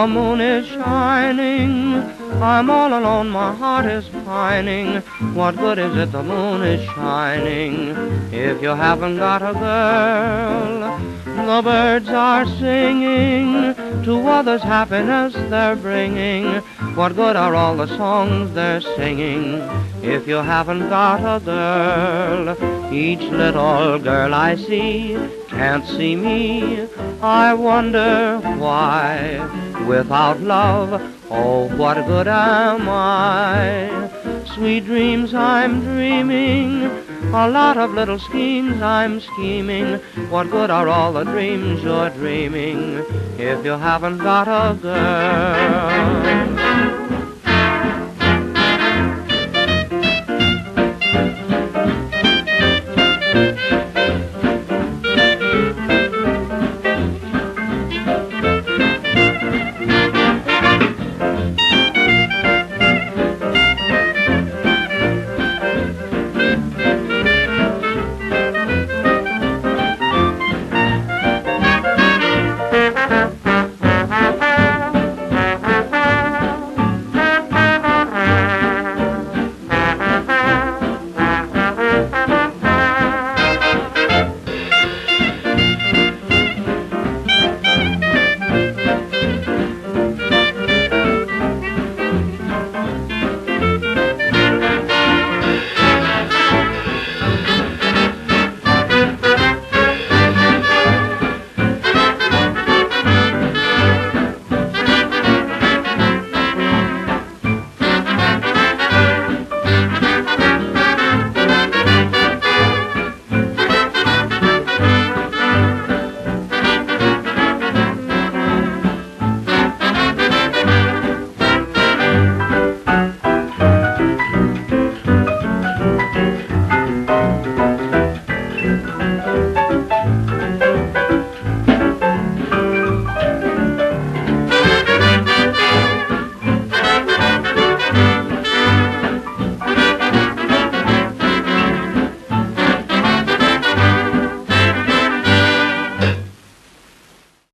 The moon is shining, I'm all alone, my heart is pining. What good is it the moon is shining if you haven't got a girl? The birds are singing, to others happiness they're bringing. What good are all the songs they're singing if you haven't got a girl? Each little girl I see can't see me. I wonder why. Without love, oh, what good am I? Sweet dreams I'm dreaming, a lot of little schemes I'm scheming. What good are all the dreams you're dreaming if you haven't got a girl?